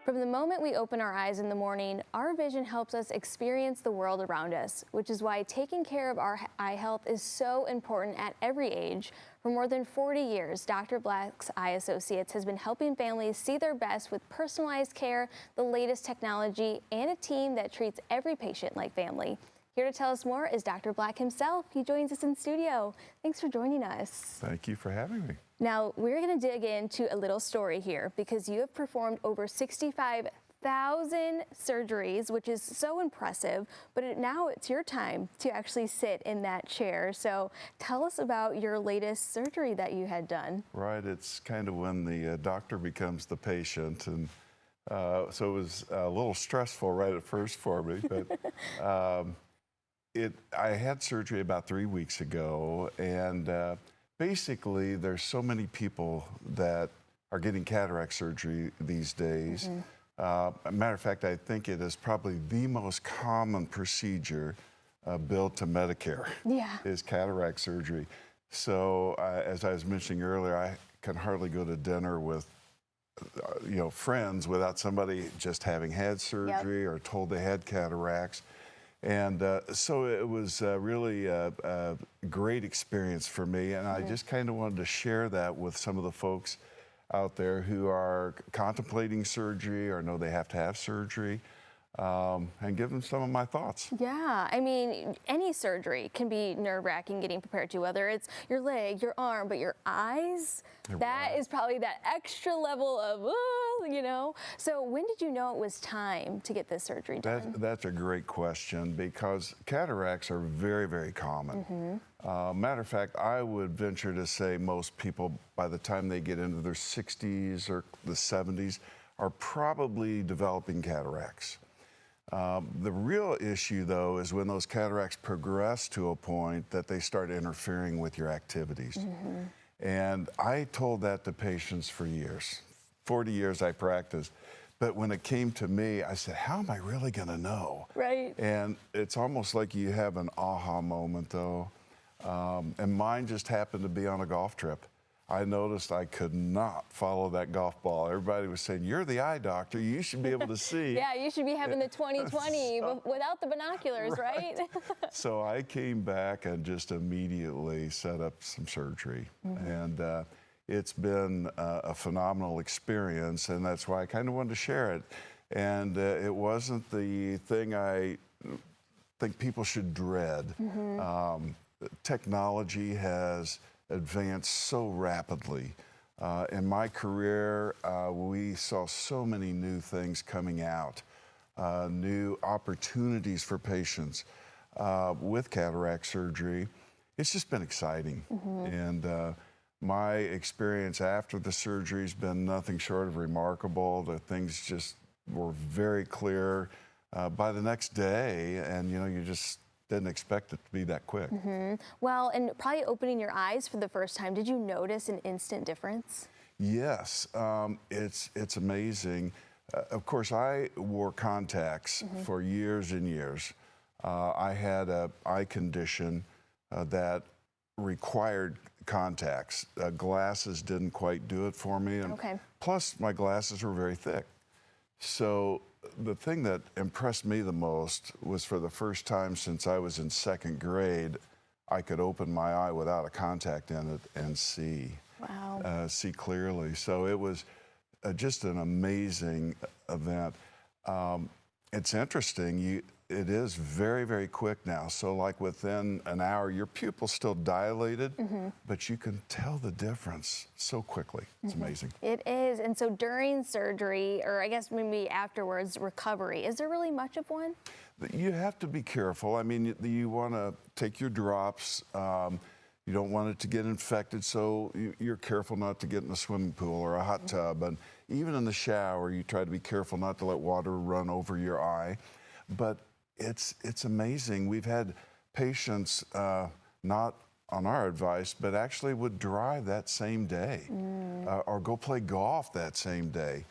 From the moment we open our eyes in the morning, our vision helps us experience the world around us, which is why taking care of our eye health is so important at every age. For more than 40 years, Dr. Black's Eye Associates has been helping families see their best with personalized care, the latest technology, and a team that treats every patient like family. Here to tell us more is Dr. Black himself. He joins us in studio. Thanks for joining us. Thank you for having me. Now, we're going to dig into a little story here because you have performed over 65,000 surgeries, which is so impressive, but now it's your time to actually sit in that chair. So tell us about your latest surgery that you had done. Right, it's kind of when the doctor becomes the patient, and so it was a little stressful right at first for me, but I had surgery about 3 weeks ago, and basically there's so many people that are getting cataract surgery these days. As a matter of fact, I think it is probably the most common procedure billed to Medicare is cataract surgery. So as I was mentioning earlier, I can hardly go to dinner with friends without somebody just having had surgery or told they had cataracts. And so it was really a great experience for me, and I just kind of wanted to share that with some of the folks out there who are contemplating surgery or know they have to have surgery, and give them some of my thoughts. Yeah, I mean, any surgery can be nerve-wracking getting prepared to, whether it's your leg, your arm, but your eyes, that is probably that extra level of, So when did you know it was time to get this surgery done? That's a great question, because cataracts are very, very common. Matter of fact, I would venture to say most people, by the time they get into their 60s or the 70s, are probably developing cataracts. The real issue, though, is when those cataracts progress to a point that they start interfering with your activities. And I told that to patients for years. 40 years I practiced. But when it came to me, I said, how am I really going to know? Right. And it's almost like you have an aha moment, though. And mine just happened to be on a golf trip. I noticed I could not follow that golf ball. Everybody was saying, you're the eye doctor, you should be able to see. Yeah, you should be having the 20/20 without the binoculars, right? So I came back and just immediately set up some surgery. And it's been a phenomenal experience, and that's why I kind of wanted to share it. And it wasn't the thing I think people should dread. Technology has advanced so rapidly. In my career, we saw so many new things coming out, new opportunities for patients with cataract surgery. It's just been exciting. And my experience after the surgery has been nothing short of remarkable. The things just were very clear by the next day, and you just didn't expect it to be that quick. Well, and probably opening your eyes for the first time, did you notice an instant difference? Yes, it's amazing. Of course, I wore contacts for years and years. I had an eye condition that required contacts. Glasses didn't quite do it for me, and plus my glasses were very thick. So the thing that impressed me the most was, for the first time since I was in second grade, I could open my eye without a contact in it and see. Wow. See clearly. So it was just an amazing event. It's interesting. It is very, very quick now. So like within an hour, your pupil's still dilated, but you can tell the difference so quickly. It's amazing. It is. And so during surgery, or I guess maybe afterwards, recovery, is there really much of one? You have to be careful. I mean, you want to take your drops. You don't want it to get infected, so you're careful not to get in a swimming pool or a hot tub. And even in the shower, you try to be careful not to let water run over your eye. But it's amazing. We've had patients, not on our advice, but actually would drive that same day or go play golf that same day.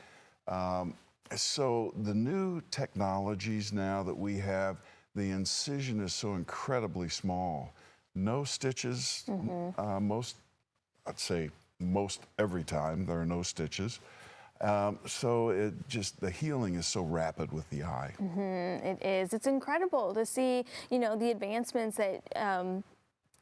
So the new technologies now that we have, the incision is so incredibly small. No stitches, I'd say most every time there are no stitches. So the healing is so rapid with the eye. It is. It's incredible to see, the advancements that,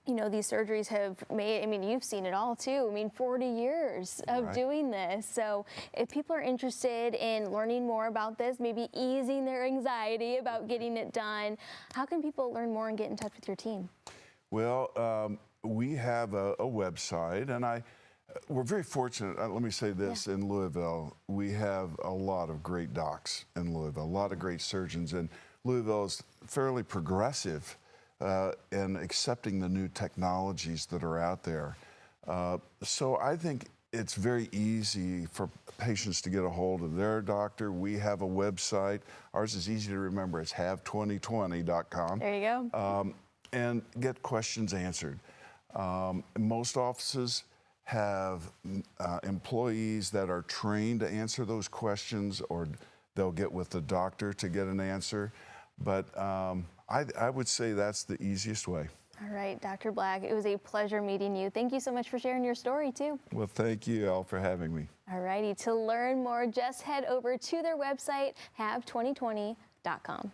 these surgeries have made. I mean, you've seen it all too. I mean, 40 years of Right. doing this. So if people are interested in learning more about this, maybe easing their anxiety about getting it done, how can people learn more and get in touch with your team? Well, we have a website, and we're very fortunate. Let me say this: in Louisville, we have a lot of great docs in Louisville, a lot of great surgeons, and Louisville is fairly progressive in accepting the new technologies that are out there. So I think it's very easy for patients to get a hold of their doctor. We have a website. Ours is easy to remember. It's have2020.com. There you go. And get questions answered. Most offices have employees that are trained to answer those questions, or they'll get with the doctor to get an answer. But I would say that's the easiest way. All right, Dr. Black, it was a pleasure meeting you. Thank you so much for sharing your story, too. Well, thank you, Al, for having me. All righty, to learn more, just head over to their website, have2020.com.